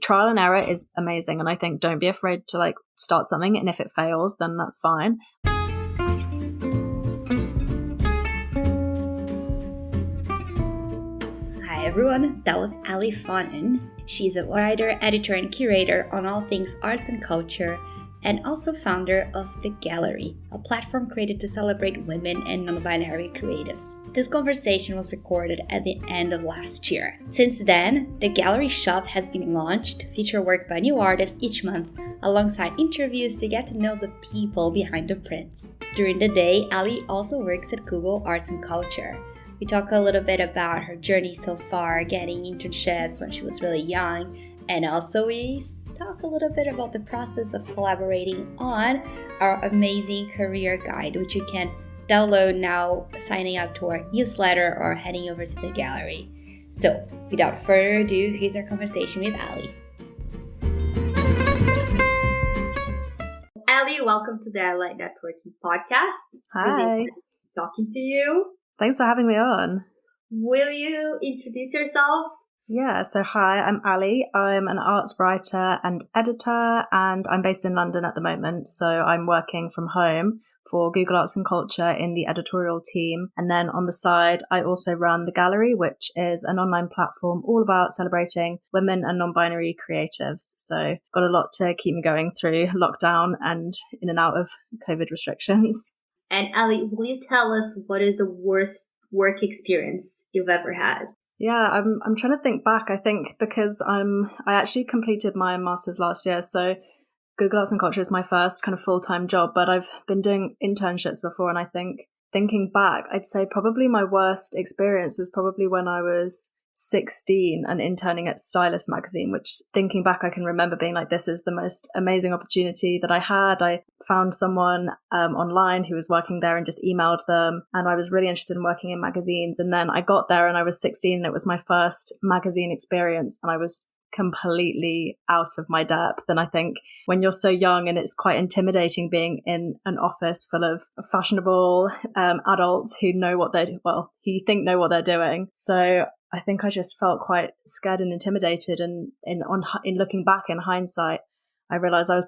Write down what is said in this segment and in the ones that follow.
trial and error is amazing. And I think don't be afraid to like start something. And if it fails, then that's fine. Hi everyone, that was Ali Faughnan. She's a writer, editor, and curator on all things arts and culture, and also founder of The Gallery, a platform created to celebrate women and non-binary creatives. This conversation was recorded at the end of last year. Since then, The Gallery shop has been launched to feature work by new artists each month, alongside interviews to get to know the people behind the prints. During the day, Ali also works at Google Arts and Culture. We talk a little bit about her journey so far, getting internships when she was really young, and also we talk a little bit about the process of collaborating on our amazing career guide, which you can download now, signing up to our newsletter or heading over to the gallery. So, without further ado, here's our conversation with Ali. Ali, welcome to the Light Networking Podcast. Hi. Really talking to you. Thanks for having me on. Will you introduce yourself? Yeah, so hi, I'm Ali. I'm an arts writer and editor, and I'm based in London at the moment. So I'm working from home for Google Arts and Culture in the editorial team. And then on the side, I also run The Gallery, which is an online platform all about celebrating women and non-binary creatives. So got a lot to keep me going through lockdown and in and out of COVID restrictions. And Ali, will you tell us what is the worst work experience you've ever had? Yeah, I'm trying to think back. I think because I actually completed my master's last year, so Google Arts and Culture is my first kind of full-time job, but I've been doing internships before, and I think thinking back, I'd say probably my worst experience was probably when I was 16 and interning at Stylist magazine, which thinking back I can remember being like, this is the most amazing opportunity that I had. I found someone online who was working there and just emailed them, and I was really interested in working in magazines. And then I got there and I was 16 and it was my first magazine experience, and I was completely out of my depth. And I think when you're so young and it's quite intimidating being in an office full of fashionable adults who know what who you think know what they're doing. So I think I just felt quite scared and intimidated. And in looking back in hindsight, I realized I was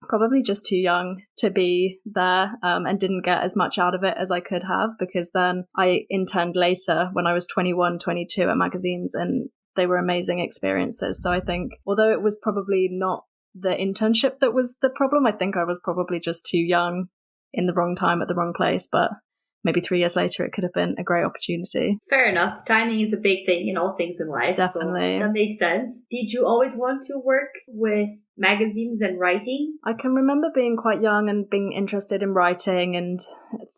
probably just too young to be there and didn't get as much out of it as I could have, because then I interned later when I was 21, 22 at magazines, and they were amazing experiences. So I think although it was probably not the internship that was the problem, I think I was probably just too young in the wrong time at the wrong place. But maybe 3 years later, it could have been a great opportunity. Fair enough. Timing is a big thing in all things in life. Definitely. So that makes sense. Did you always want to work with magazines and writing? I can remember being quite young and being interested in writing, and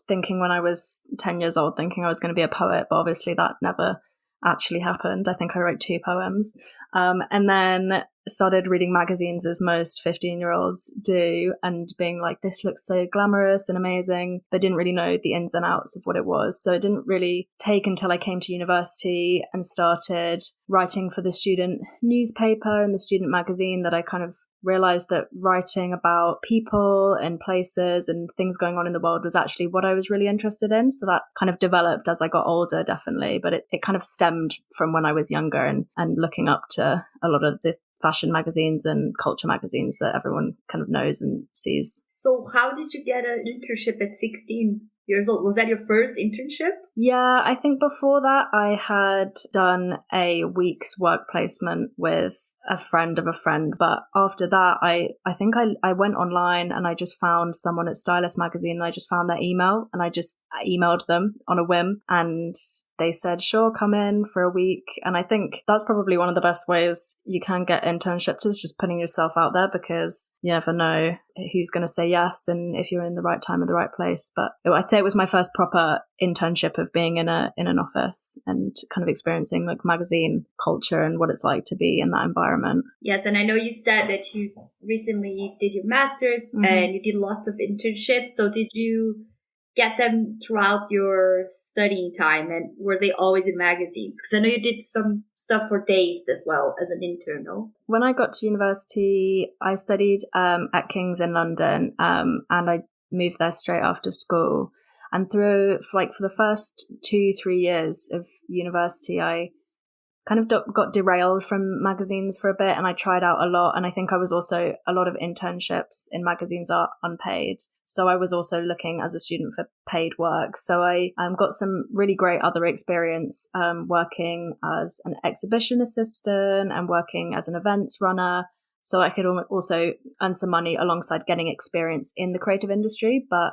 thinking when I was 10 years old, thinking I was going to be a poet, but obviously that never actually happened. I think I wrote 2 poems. And then started reading magazines as most 15-year-olds do, and being like, this looks so glamorous and amazing, but didn't really know the ins and outs of what it was. So it didn't really take until I came to university and started writing for the student newspaper and the student magazine that I kind of realized that writing about people and places and things going on in the world was actually what I was really interested in. So that kind of developed as I got older, definitely, but it kind of stemmed from when I was younger and looking up to a lot of the fashion magazines and culture magazines that everyone kind of knows and sees. So how did you get an internship at 16 years old? Was that your first internship? Yeah, I think before that I had done a week's work placement with a friend of a friend. But after that, I think I went online and I just found someone at Stylist magazine, and I just found their email and I just emailed them on a whim, and they said, sure, come in for a week. And I think that's probably one of the best ways you can get internships, is just putting yourself out there, because you never know who's going to say yes and if you're in the right time and the right place. But I'd say it was my first proper internship of being in an office and kind of experiencing like magazine culture and what it's like to be in that environment. Yes, and I know you said that you recently did your master's and you did lots of internships. So did you get them throughout your studying time, and were they always in magazines? Because I know you did some stuff for Dazed as well as an intern, no? When I got to university, I studied at King's in London, and I moved there straight after school. And for the first 2-3 years of university, I kind of got derailed from magazines for a bit, and I tried out a lot. And I think I was also, a lot of internships in magazines are unpaid. So I was also looking as a student for paid work. So I got some really great other experience working as an exhibition assistant and working as an events runner. So I could also earn some money alongside getting experience in the creative industry. But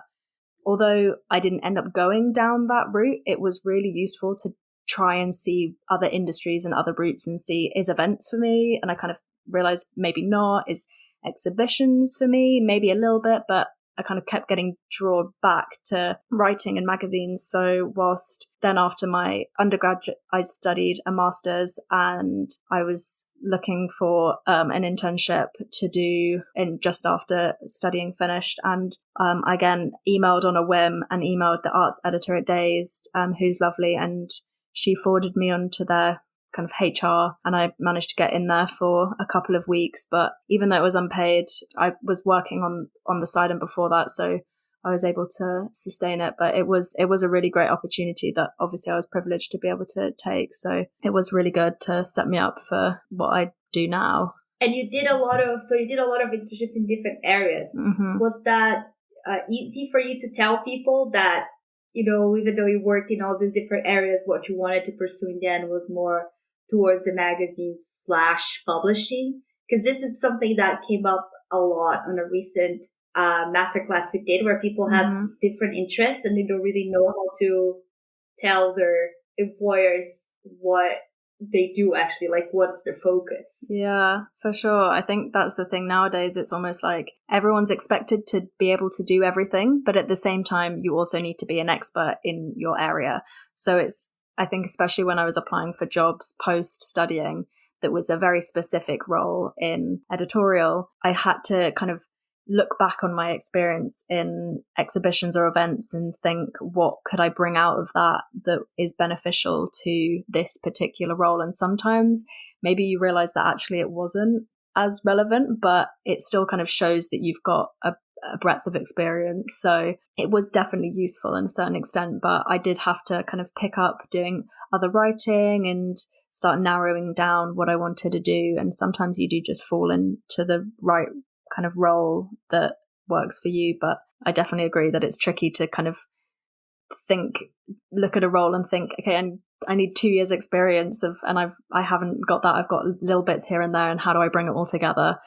although I didn't end up going down that route, it was really useful to try and see other industries and other routes and see, is events for me? And I kind of realized maybe not. Is exhibitions for me? Maybe a little bit, but I kind of kept getting drawn back to writing and magazines. So whilst then after my undergraduate, I studied a master's, and I was looking for an internship to do just after studying finished. And I again emailed on a whim and emailed the arts editor at Dazed, who's lovely. And she forwarded me on to their kind of HR, and I managed to get in there for a couple of weeks. But even though it was unpaid, I was working on the side and before that, so I was able to sustain it. But it was a really great opportunity that obviously I was privileged to be able to take. So it was really good to set me up for what I do now. And you did a lot of internships in different areas. Mm-hmm. Was that easy for you to tell people that, even though you worked in all these different areas, what you wanted to pursue in the end was more towards the magazine/publishing? Because this is something that came up a lot on a recent masterclass we did, where people have different interests and they don't really know how to tell their employers what they do actually, like what's their focus. Yeah, for sure. I think that's the thing nowadays. It's almost like everyone's expected to be able to do everything, but at the same time, you also need to be an expert in your area. So I think especially when I was applying for jobs post-studying, that was a very specific role in editorial, I had to kind of look back on my experience in exhibitions or events and think, what could I bring out of that is beneficial to this particular role? And sometimes maybe you realize that actually it wasn't as relevant, but it still kind of shows that you've got a breadth of experience. So it was definitely useful in a certain extent, but I did have to kind of pick up doing other writing and start narrowing down what I wanted to do. And sometimes you do just fall into the right kind of role that works for you. But I definitely agree that it's tricky to kind of look at a role and think, okay, and I need 2 years experience and I haven't got that. I've got little bits here and there, and how do I bring it all together?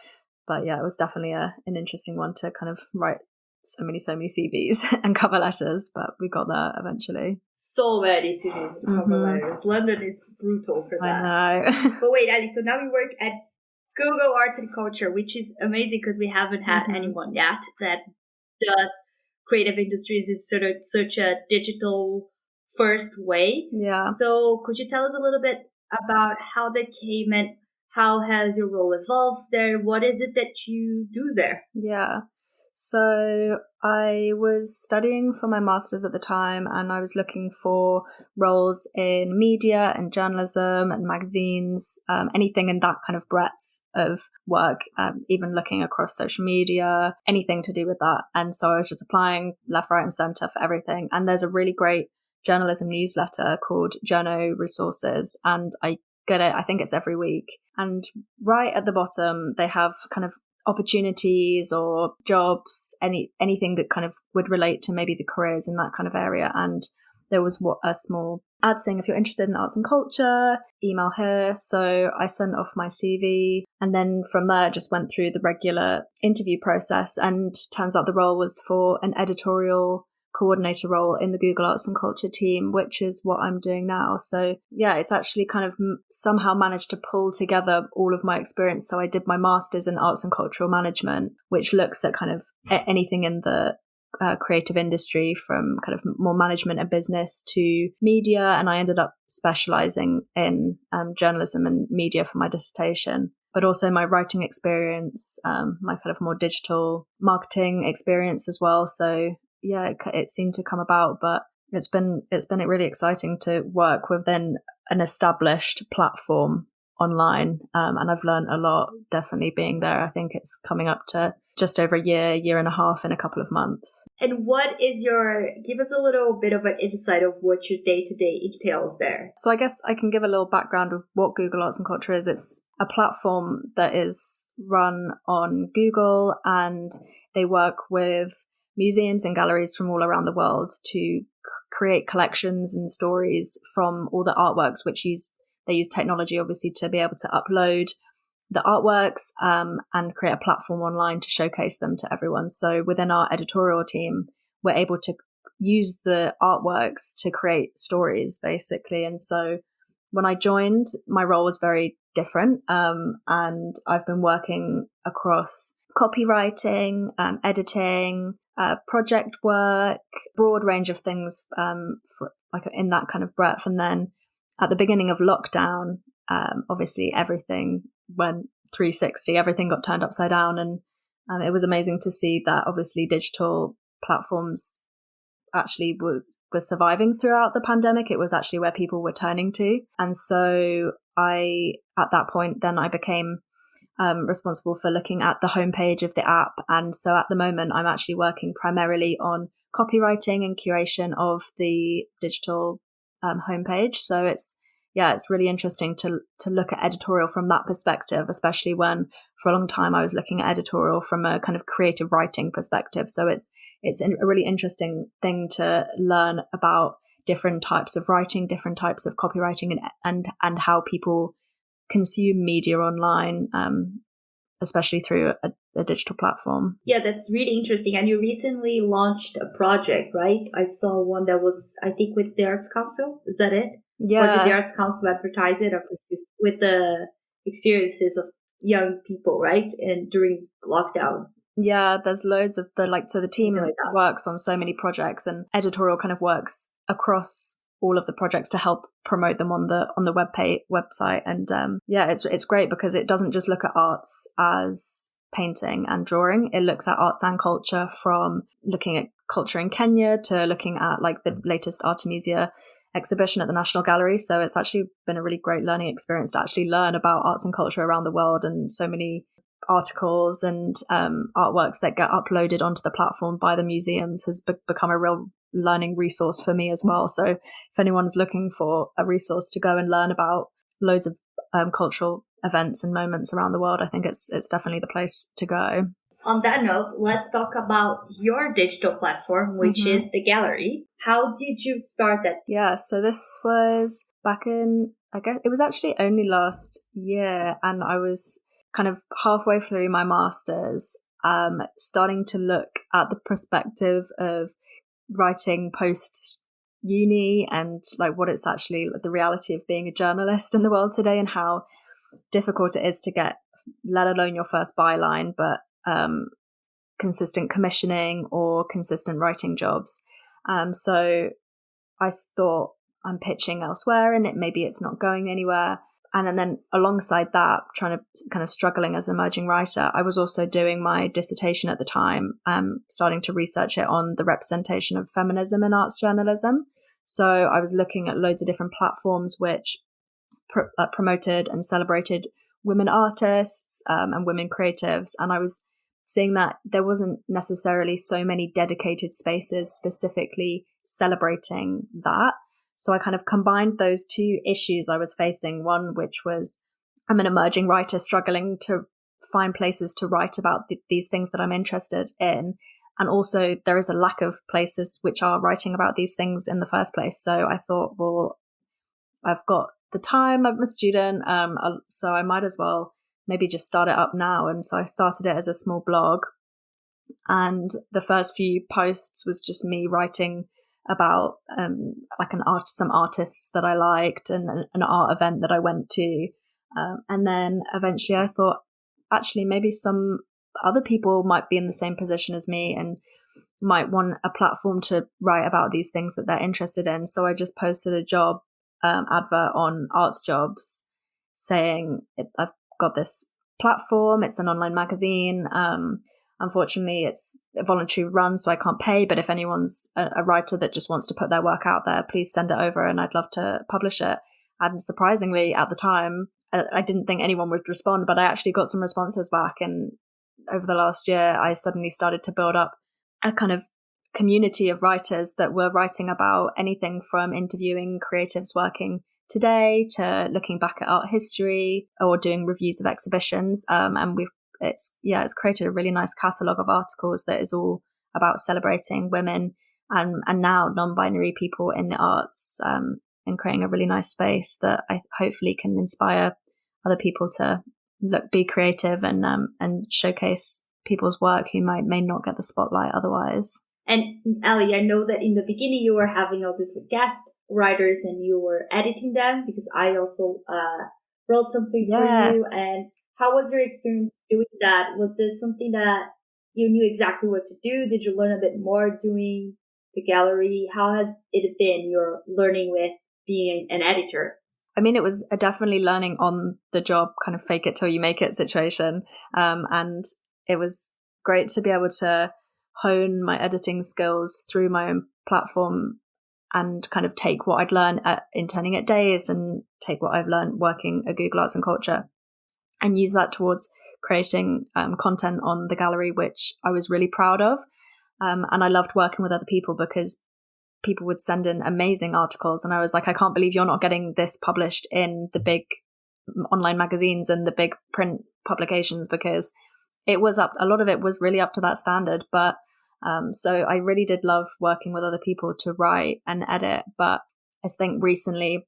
But yeah, it was definitely an interesting one to kind of write so many CVs and cover letters, but we got there eventually. So many CVs and cover letters. London is brutal for that. I know. But wait, Ali, so now we work at Google Arts and Culture, which is amazing because we haven't had anyone yet that does creative industries in sort of such a digital first way. Yeah. So could you tell us a little bit about how that came and how has your role evolved there? What is it that you do there? Yeah. So I was studying for my master's at the time, and I was looking for roles in media and journalism and magazines, anything in that kind of breadth of work, even looking across social media, anything to do with that. And so I was just applying left, right and centre for everything. And there's a really great journalism newsletter called Journo Resources, and I get it, I think it's every week. And right at the bottom, they have kind of opportunities or jobs, anything that kind of would relate to maybe the careers in that kind of area. And there was a small ad saying, if you're interested in arts and culture, email here. So I sent off my CV, and then from there just went through the regular interview process, and turns out the role was for an editorial coordinator role in the Google Arts and Culture team, which is what I'm doing now. So yeah, it's actually kind of somehow managed to pull together all of my experience. So I did my master's in arts and cultural management, which looks at kind of anything in the creative industry, from kind of more management and business to media. And I ended up specialising in journalism and media for my dissertation. But also my writing experience, my kind of more digital marketing experience as well. So yeah, it seemed to come about, but it's been really exciting to work within an established platform online, and I've learned a lot definitely being there. I think it's coming up to just over a year and a half in a couple of months. And give us a little bit of an insight of what your day-to-day entails there. So I guess I can give a little background of what Google Arts and Culture is. It's a platform that is run on Google, and they work with museums and galleries from all around the world to create collections and stories from all the artworks, they use technology obviously to be able to upload the artworks and create a platform online to showcase them to everyone. So within our editorial team, we're able to use the artworks to create stories, basically. And so when I joined, my role was very different, and I've been working across copywriting, editing, project work, broad range of things in that kind of breadth. And then at the beginning of lockdown, obviously everything went 360, everything got turned upside down, and it was amazing to see that obviously digital platforms actually were surviving throughout the pandemic. It was actually where people were turning to. And so at that point, then I became responsible for looking at the homepage of the app. And so at the moment, I'm actually working primarily on copywriting and curation of the digital homepage. So it's really interesting to look at editorial from that perspective, especially when for a long time I was looking at editorial from a kind of creative writing perspective. So it's a really interesting thing to learn about different types of writing, different types of copywriting, and how people consume media online, especially through a digital platform. Yeah, that's really interesting. And you recently launched a project, right? I saw one that was, I think, with the Arts Council. Is that it? Yeah. Or did the Arts Council advertise it with the experiences of young people, right? And during lockdown. Yeah, there's loads of the team works on so many projects, and editorial kind of works across all of the projects to help promote them on the website. And it's great because it doesn't just look at arts as painting and drawing. It looks at arts and culture, from looking at culture in Kenya to looking at the latest Artemisia exhibition at the National Gallery. So it's actually been a really great learning experience to actually learn about arts and culture around the world, and so many articles and artworks that get uploaded onto the platform by the museums has become a real learning resource for me as well. So if anyone's looking for a resource to go and learn about loads of cultural events and moments around the world, I think it's definitely the place to go. On that note, let's talk about your digital platform, which is the Gallery. How did you start that? Yeah, so this was back in, I guess it was actually only last year, and I was kind of halfway through my master's, starting to look at the perspective of writing post-uni and what it's actually the reality of being a journalist in the world today, and how difficult it is to get, let alone your first byline, but consistent commissioning or consistent writing jobs. So I thought, I'm pitching elsewhere and maybe it's not going anywhere. And then alongside that, trying to kind of struggling as an emerging writer, I was also doing my dissertation at the time, starting to research it on the representation of feminism in arts journalism. So I was looking at loads of different platforms which promoted and celebrated women artists and women creatives. And I was seeing that there wasn't necessarily so many dedicated spaces specifically celebrating that. So I kind of combined those two issues I was facing. One, which was I'm an emerging writer struggling to find places to write about these things that I'm interested in. And also there is a lack of places which are writing about these things in the first place. So I thought, well, I've got the time, I'm a student, so I might as well maybe just start it up now. And so I started it as a small blog. And the first few posts was just me writing about some artists that I liked and an art event that I went to. And then eventually I thought, actually, maybe some other people might be in the same position as me and might want a platform to write about these things that they're interested in. So I just posted a job advert on Arts Jobs saying, I've got this platform, it's an online magazine. Unfortunately, it's a voluntary run, so I can't pay. But if anyone's a writer that just wants to put their work out there, please send it over and I'd love to publish it. And surprisingly, at the time, I didn't think anyone would respond, but I actually got some responses back. And over the last year, I suddenly started to build up a kind of community of writers that were writing about anything from interviewing creatives working today to looking back at art history or doing reviews of exhibitions. And it's created a really nice catalogue of articles that is all about celebrating women and now non-binary people in the arts, and creating a really nice space that I hopefully can inspire other people to be creative and showcase people's work who may not get the spotlight otherwise. And Ali, I know that in the beginning you were having all these guest writers and you were editing them, because I also wrote something for you. And how was your experience doing that? Was this something that you knew exactly what to do? Did you learn a bit more doing the Gallery? How has it been, your learning with being an editor? I mean, it was definitely learning on the job, kind of fake it till you make it situation. And it was great to be able to hone my editing skills through my own platform and kind of take what I'd learned at interning at Dazed and take what I've learned working at Google Arts and Culture and use that towards creating content on the Gallery, which I was really proud of. And I loved working with other people because people would send in amazing articles and I was like, I can't believe you're not getting this published in the big online magazines and the big print publications, because a lot of it was really up to that standard. But so I really did love working with other people to write and edit. But I think recently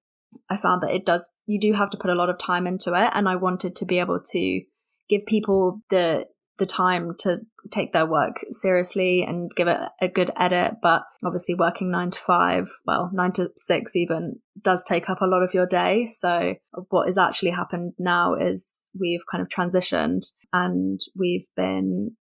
I found that you do have to put a lot of time into it. And I wanted to be able to give people the time to take their work seriously and give it a good edit. But obviously working 9 to 5, 9 to 6 even, does take up a lot of your day. So what has actually happened now is we've kind of transitioned and we've been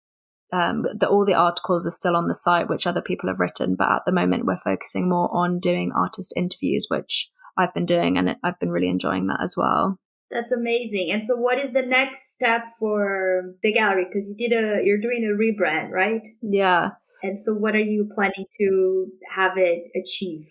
all the articles are still on the site, which other people have written, but at the moment we're focusing more on doing artist interviews, which I've been doing, and I've been really enjoying that as well. That's amazing. And so what is the next step for the Gallery? Because you're doing a rebrand, right? Yeah. And so what are you planning to have it achieve?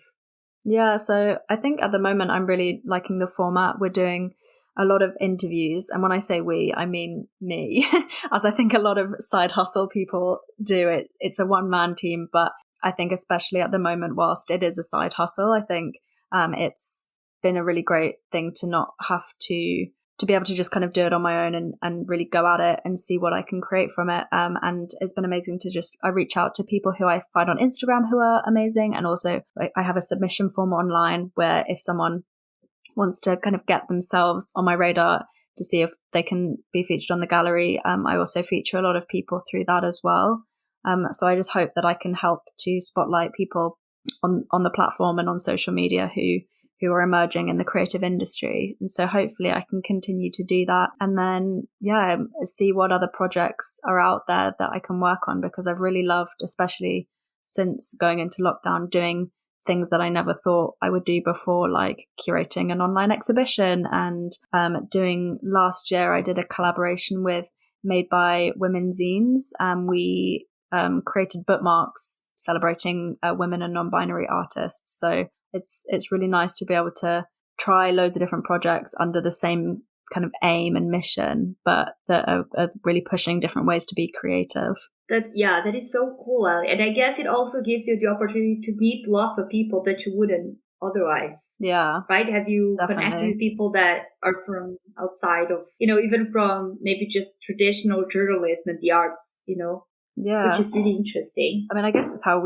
Yeah, so I think at the moment I'm really liking the format. We're doing a lot of interviews. And when I say we, I mean me, as I think a lot of side hustle people do it. It's a one-man team, but I think especially at the moment, whilst it is a side hustle, I think it's been a really great thing to not have to be able to just kind of do it on my own and really go at it and see what I can create from it. And it's been amazing to I reach out to people who I find on Instagram who are amazing. And also I have a submission form online where if someone wants to kind of get themselves on my radar to see if they can be featured on the Gallery, I also feature a lot of people through that as well. So I just hope that I can help to spotlight people on the platform and on social media who are emerging in the creative industry. And so hopefully I can continue to do that and then, see what other projects are out there that I can work on, because I've really loved, especially since going into lockdown, doing things that I never thought I would do before, like curating an online exhibition and doing last year, I did a collaboration with Made by Women Zines. We created bookmarks celebrating women and non-binary artists. So it's really nice to be able to try loads of different projects under the same kind of aim and mission, but that are really pushing different ways to be creative. That is so cool, Ali. And I guess it also gives you the opportunity to meet lots of people that you wouldn't otherwise. Yeah. Right? Have you definitely connected with people that are from outside of, even from maybe just traditional journalism and the arts, Yeah. Which is really interesting. I mean, I guess that's how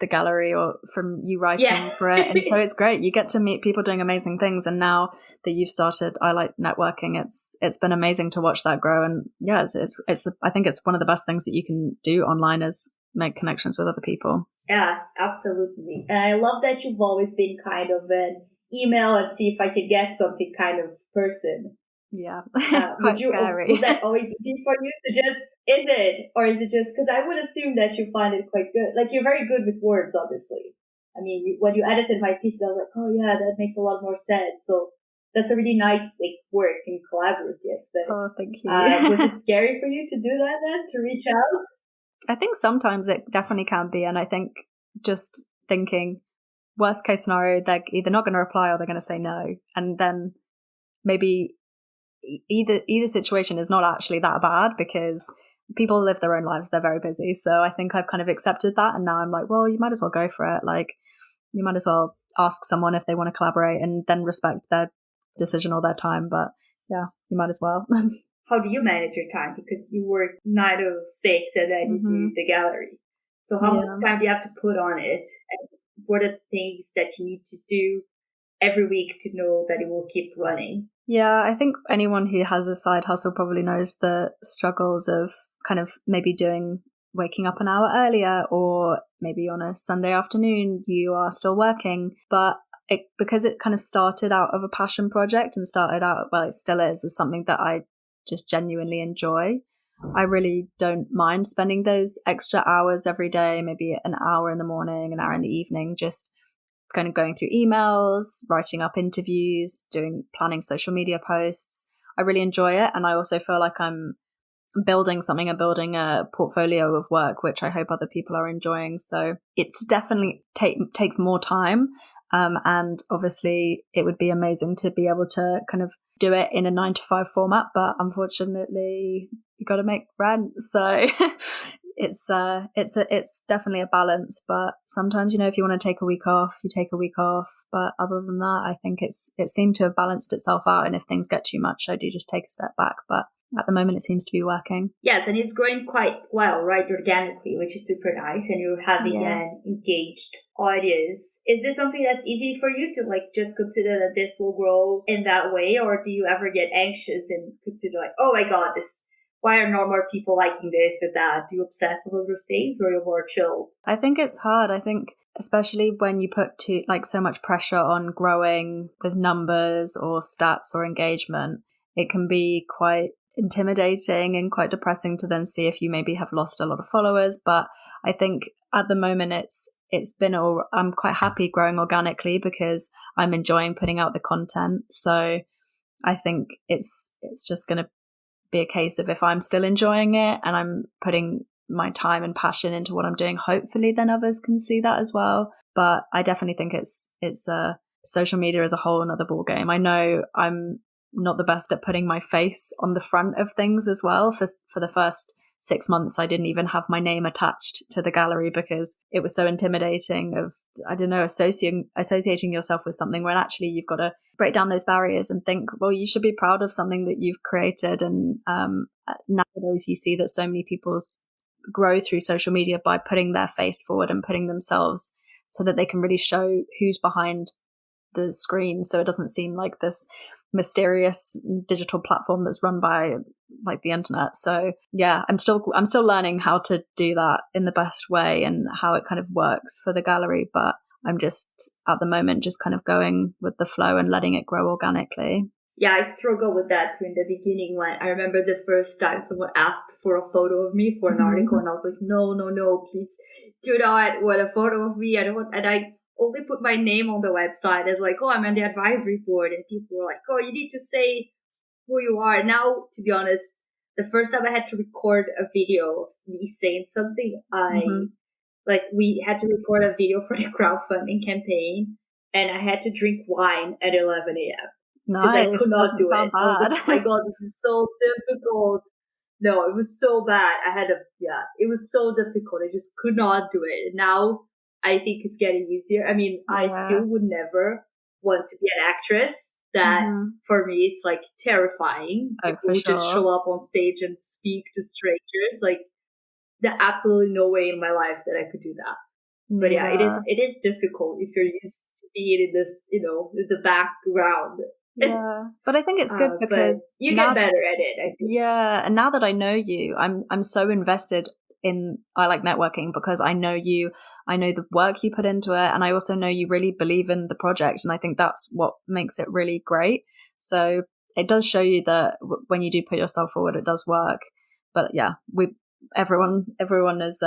the Gallery, or from you writing for it. And so it's great. You get to meet people doing amazing things. And now that you've started I Like Networking, it's been amazing to watch that grow. And it's I think it's one of the best things that you can do online is make connections with other people. Yes, absolutely. And I love that you've always been kind of an email and see if I could get something kind of person. Yeah, it's quite scary. Was that always easy for you to just, is it? Or is it just, because I would assume that you find it quite good. Like, you're very good with words, obviously. I mean, when you edited my piece, I was like, oh yeah, that makes a lot more sense. So that's a really nice work and collaborative. But, thank you. Was it scary for you to do that then, to reach out? I think sometimes it definitely can be. And I think just thinking, worst case scenario, they're either not going to reply or they're going to say no. And then maybe either situation is not actually that bad, because people live their own lives. They're very busy. So I think I've kind of accepted that. And now I'm like, well, you might as well go for it. Like, you might as well ask someone if they want to collaborate and then respect their decision or their time. But yeah, you might as well. How do you manage your time? Because you work 9 to 6 and then you do the gallery. So how much time do you have to put on it? And what are the things that you need to do every week to know that it will keep running? Yeah, I think anyone who has a side hustle probably knows the struggles of kind of maybe waking up an hour earlier, or maybe on a Sunday afternoon you are still working. But because it kind of started out of a passion project and it still is something that I just genuinely enjoy. I really don't mind spending those extra hours every day, maybe an hour in the morning, an hour in the evening, just kind of going through emails, writing up interviews, planning social media posts. I really enjoy it. And I also feel like I'm building something and building a portfolio of work, which I hope other people are enjoying. So it's definitely takes more time. And obviously it would be amazing to be able to kind of do it in a 9 to 5 format, but unfortunately you got to make rent. So it's definitely a balance, but sometimes, if you want to take a week off, you take a week off. But other than that, I think it seemed to have balanced itself out. And if things get too much, I do just take a step back. But at the moment, it seems to be working. Yes, and it's growing quite well, right, organically, which is super nice. And you're having an engaged audience. Is this something that's easy for you to just consider that this will grow in that way? Or do you ever get anxious and consider oh my God, why are no more people liking this or that? Do you obsess over those things, or you're more chilled? I think it's hard. I think especially when you put so much pressure on growing with numbers or stats or engagement, it can be quite intimidating and quite depressing to then see if you maybe have lost a lot of followers. But I think at the moment I'm quite happy growing organically because I'm enjoying putting out the content. So I think it's just going to be a case of, if I'm still enjoying it and I'm putting my time and passion into what I'm doing, hopefully then others can see that as well. But I definitely think it's social media is a whole another ball game. I know I'm not the best at putting my face on the front of things as well. For the first 6 months, I didn't even have my name attached to the gallery because it was so intimidating of, I don't know, associating yourself with something when actually you've got to break down those barriers and think, well, you should be proud of something that you've created. And nowadays you see that so many people grow through social media by putting their face forward and putting themselves so that they can really show who's behind the screen. So it doesn't seem like this mysterious digital platform that's run by the internet. So yeah, I'm still learning how to do that in the best way and how it kind of works for the gallery. But I'm just at the moment just kind of going with the flow and letting it grow organically. Yeah, I struggle with that too in the beginning. When I remember the first time someone asked for a photo of me for an article, and I was like, no, please do not want a photo of me. I don't want, and I only put my name on the website as I'm on the advisory board, and people were like, oh, you need to say who you are. Now, to be honest, the first time I had to record a video of me saying something, we had to record a video for the crowdfunding campaign, and I had to drink wine at 11 a.m. Nice. I could not do it. Bad. I was like, oh my God, this is so difficult. No, it was so bad. It was so difficult. I just could not do it. And now I think it's getting easier. I mean, I still would never want to be an actress. That for me, it's terrifying. People would just show up on stage and speak to strangers. There's absolutely no way in my life that I could do that. But yeah, it is difficult if you're used to being in this, in the background. Yeah, but I think it's good because you get better at it, I think. Yeah, and now that I know you, I'm so invested in I Like Networking because I know you, I know the work you put into it, and I also know you really believe in the project, and I think that's what makes it really great. So it does show you that when you do put yourself forward, it does work. But yeah, everyone is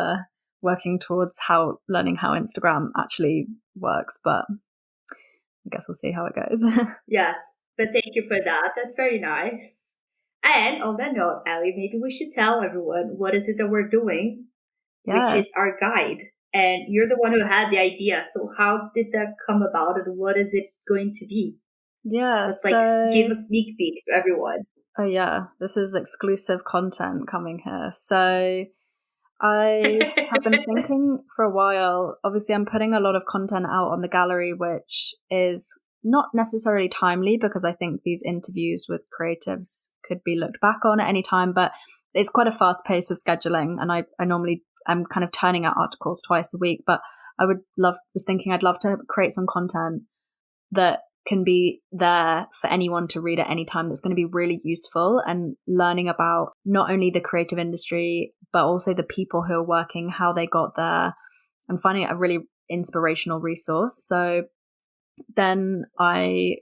working towards learning how Instagram actually works, but I guess we'll see how it goes. Yes, but thank you for that. That's very nice. And on that note, Ali, maybe we should tell everyone what is it that we're doing, which is our guide. And you're the one who had the idea. So how did that come about and what is it going to be? Yeah. Let's give a sneak peek to everyone. Oh yeah, this is exclusive content coming here. So I have been thinking for a while. Obviously, I'm putting a lot of content out on the Gallery, which is not necessarily timely because I think these interviews with creatives could be looked back on at any time, but it's quite a fast pace of scheduling. And I normally am kind of turning out articles twice a week, but was thinking I'd love to create some content that can be there for anyone to read at any time, that's going to be really useful, and learning about not only the creative industry, but also the people who are working, how they got there, and finding it a really inspirational resource. So then I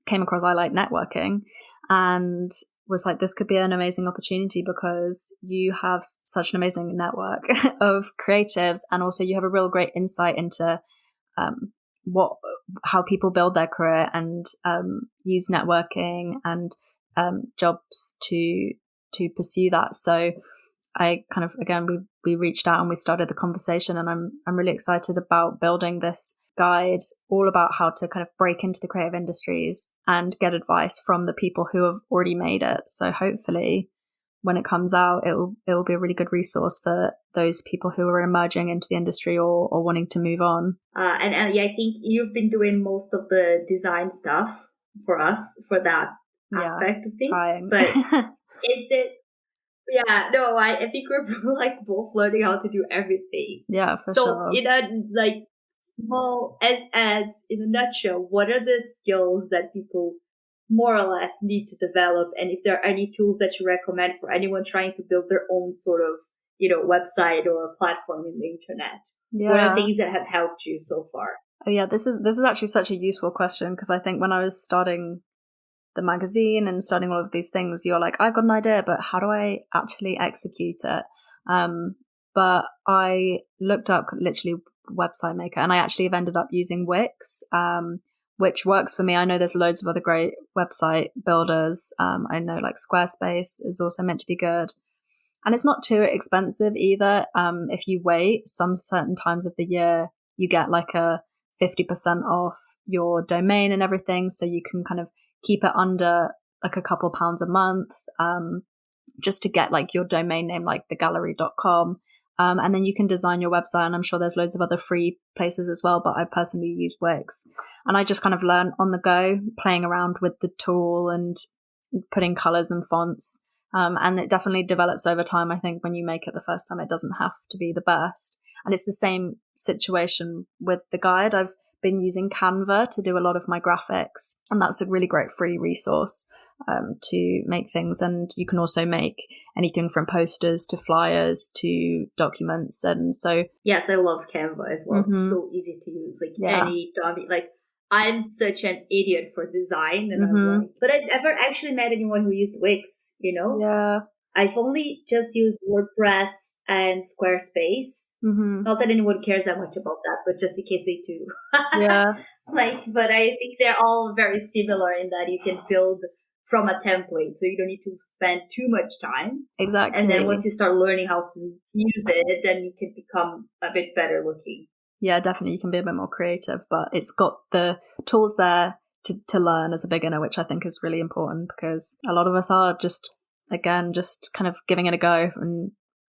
came across I Like Networking and was like, this could be an amazing opportunity because you have such an amazing network of creatives, and also you have a real great insight into how people build their career and use networking and jobs to pursue that. So I kind of, again, we reached out and we started the conversation, and I'm really excited about building this guide all about how to kind of break into the creative industries and get advice from the people who have already made it. So hopefully when it comes out, it will be a really good resource for those people who are emerging into the industry or wanting to move on. And yeah, I think you've been doing most of the design stuff for us for that aspect of things. Trying. But is it? Yeah, no, I think we're like both learning how to do everything. Yeah, for so sure. So in a like small as in a nutshell, what are the skills that people more or less need to develop, and if there are any tools that you recommend for anyone trying to build their own sort of website or a platform in the internet? Yeah. What are things that have helped you so far? Oh yeah, this is actually such a useful question, because I think when I was starting the magazine and starting all of these things, you're like, I've got an idea, but how do I actually execute it? But I looked up literally website maker, and I actually have ended up using Wix, which works for me. I know there's loads of other great website builders. I know like Squarespace is also meant to be good. And it's not too expensive either. If you wait some certain times of the year, you get like a 50% off your domain and everything. So you can kind of keep it under like a couple pounds a month, just to get like your domain name, like thegallery.com. And then you can design your website, and I'm sure there's loads of other free places as well, but I personally use Wix. And I just kind of learn on the go, playing around with the tool and putting colors and fonts. And it definitely develops over time. I think when you make it the first time, it doesn't have to be the best. And it's the same situation with the guide. I've been using Canva to do a lot of my graphics, and that's a really great free resource to make things. And you can also make anything from posters to flyers to documents. And so yes, I love Canva as well. It's so easy to use. Any dummy, I'm such an idiot for design, and I'm like, but I've never actually met anyone who used Wix, Yeah. I've only just used WordPress and Squarespace. Not that anyone cares that much about that, but just in case they do. Yeah. But I think they're all very similar in that you can build from a template, so you don't need to spend too much time. Exactly. And then once you start learning how to use it, then you can become a bit better looking. Yeah, definitely. You can be a bit more creative, but it's got the tools there to learn as a beginner, which I think is really important, because a lot of us are just kind of giving it a go, and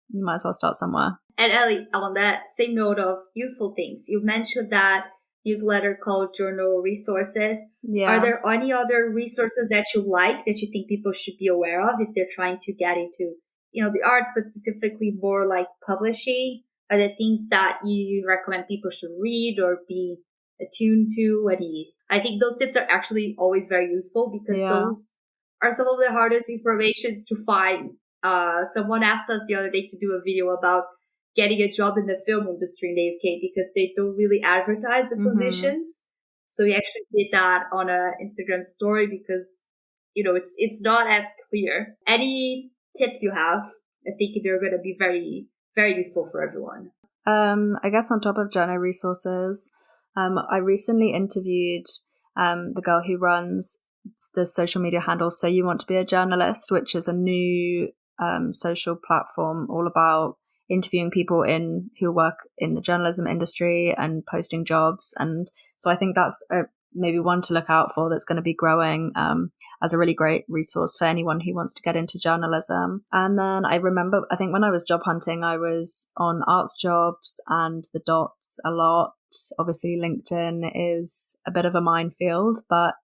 you might as well start somewhere. And Ellie, on that same note of useful things, you mentioned that newsletter called Journal Resources. Yeah. Are there any other resources that you like, that you think people should be aware of if they're trying to get into, the arts, but specifically more like publishing? Are there things that you recommend people should read or be attuned to? I think those tips are actually always very useful, because those are some of the hardest informations to find. Someone asked us the other day to do a video about getting a job in the film industry in the UK, because they don't really advertise the positions. So we actually did that on a Instagram story, because it's not as clear. Any tips you have, I think they're going to be very, very useful for everyone. I guess on top of journal resources, I recently interviewed the girl who runs the social media handle So You Want to Be a Journalist, which is a new social platform all about interviewing people who work in the journalism industry and posting jobs. And so I think that's a maybe one to look out for that's going to be growing as a really great resource for anyone who wants to get into journalism. And then I remember, I think when I was job hunting, I was on Arts Jobs and The Dots a lot. Obviously, LinkedIn is a bit of a minefield, but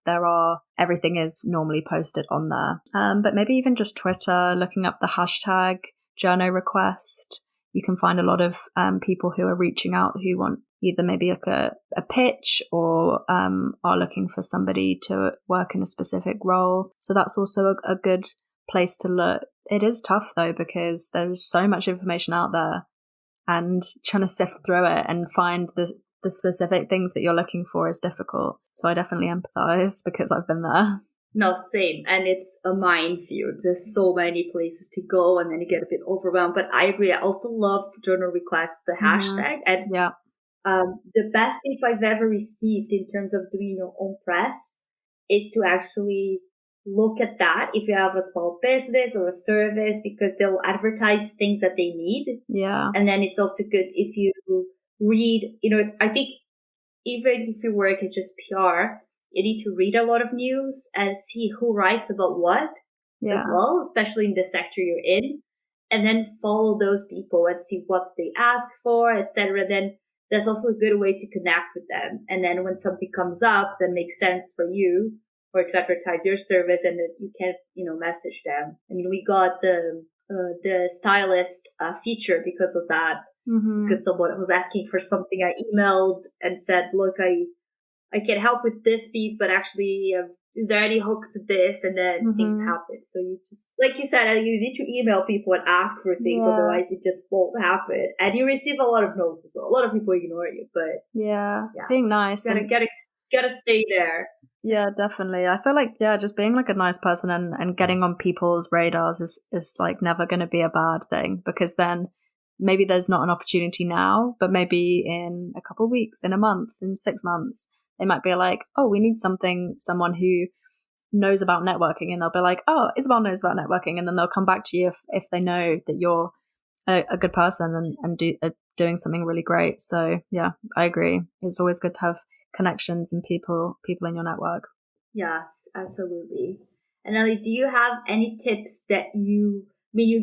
everything is normally posted on there. But maybe even just Twitter, looking up the hashtag journo request. You can find a lot of people who are reaching out who want either maybe like a pitch or are looking for somebody to work in a specific role. So that's also a good place to look. It is tough though, because there's so much information out there, and trying to sift through it and find the specific things that you're looking for is difficult. So I definitely empathize because I've been there. No, same. And it's a minefield. There's so many places to go, and then you get a bit overwhelmed. But I agree. I also love journal requests, the hashtag. And the best tip I've ever received in terms of doing your own press is to actually look at that if you have a small business or a service, because they'll advertise things that they need. Yeah. And then it's also good if you read, I think even if you work at just PR, you need to read a lot of news and see who writes about what as well, especially in the sector you're in, and then follow those people and see what they ask for, etc. Then that's also a good way to connect with them. And then when something comes up that makes sense for you or to advertise your service, and that you can, message them. I mean, we got the stylist feature because of that. Mm-hmm. Because someone was asking for something, I emailed and said, look, I can help with this piece, but actually, is there any hook to this? And then things happen. So you just, like you said, you need to email people and ask for things, otherwise it just won't happen. And you receive a lot of no's as well. A lot of people ignore you, but being nice. Gotta stay there. Yeah, definitely. I feel like, just being like a nice person and getting on people's radars is like never going to be a bad thing, because then maybe there's not an opportunity now, but maybe in a couple of weeks, in a month, in 6 months, they might be like, oh, we need someone who knows about networking. And they'll be like, oh, Isabel knows about networking. And then they'll come back to you if they know that you're a good person and doing something really great. So yeah, I agree. It's always good to have connections and people in your network. Yes, absolutely. And Ellie, do you have any tips that you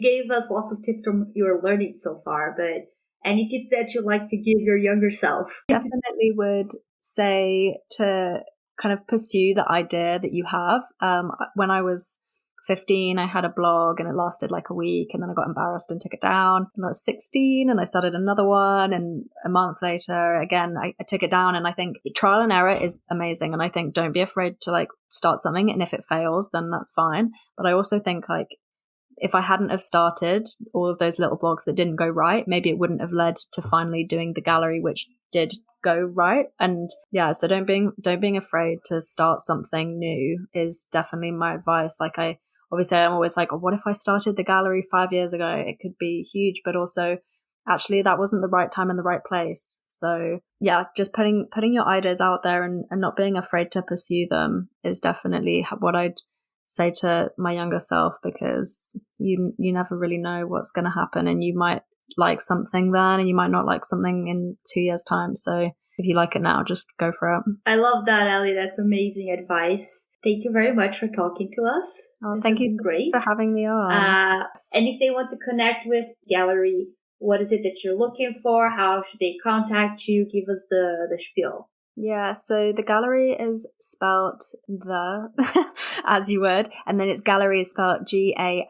gave us lots of tips from your learning so far, but any tips that you'd like to give your younger self? Definitely would say to kind of pursue the idea that you have. When I was 15, I had a blog and it lasted like a week, and then I got embarrassed and took it down. And I was 16 and I started another one, and a month later, again, I took it down. And I think trial and error is amazing. And I think don't be afraid to like start something. And if it fails, then that's fine. But I also think like, if I hadn't have started all of those little blogs that didn't go right, maybe it wouldn't have led to finally doing the gallery, which did go right. And so don't being afraid to start something new is definitely my advice. Like I'm always like, oh, what if I started the gallery 5 years ago? It could be huge, but also actually that wasn't the right time and the right place. So yeah, just putting your ideas out there and not being afraid to pursue them is definitely what I'd say to my younger self, because you never really know what's going to happen, and you might like something then and you might not like something in 2 years time. So if you like it now, just go for it. I love that, Ellie. That's amazing advice. Thank you very much for talking to us. Thank you so much for having me on. And if they want to connect with Gallyry, what is it that you're looking for? How should they contact you? Give us the spiel. Yeah, so the Gallery is spelt as you would, and then it's Gallery is spelt Galllyry,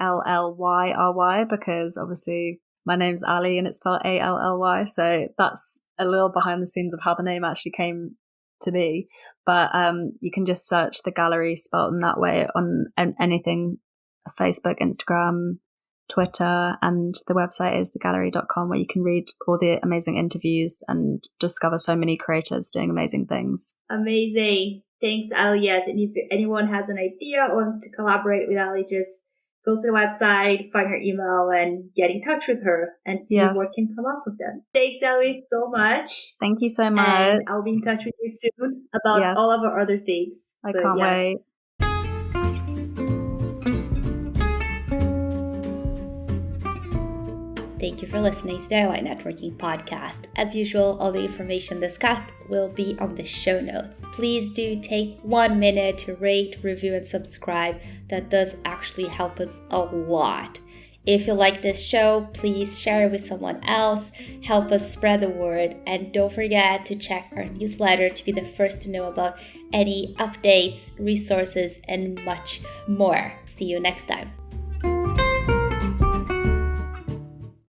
because obviously my name's Ali and it's spelled Allly, so that's a little behind the scenes of how the name actually came to be. But you can just search the Gallery spelt in that way on anything, Facebook, Instagram, Twitter, and the website is thegallery.com, where you can read all the amazing interviews and discover so many creatives doing amazing things. Amazing. Thanks, Ali. Yes, and if anyone has an idea or wants to collaborate with Ali, just go to the website, find her email, and get in touch with her and see what can come up with them. Thanks, Ali, so much. Thank you so much. And I'll be in touch with you soon about all of our other things. I can't wait. Thank you for listening to the Highlight Networking podcast. As usual, all the information discussed will be on the show notes. Please do take 1 minute to rate, review, and subscribe. That does actually help us a lot. If you like this show, please share it with someone else, help us spread the word, and don't forget to check our newsletter to be the first to know about any updates, resources, and much more. See you next time.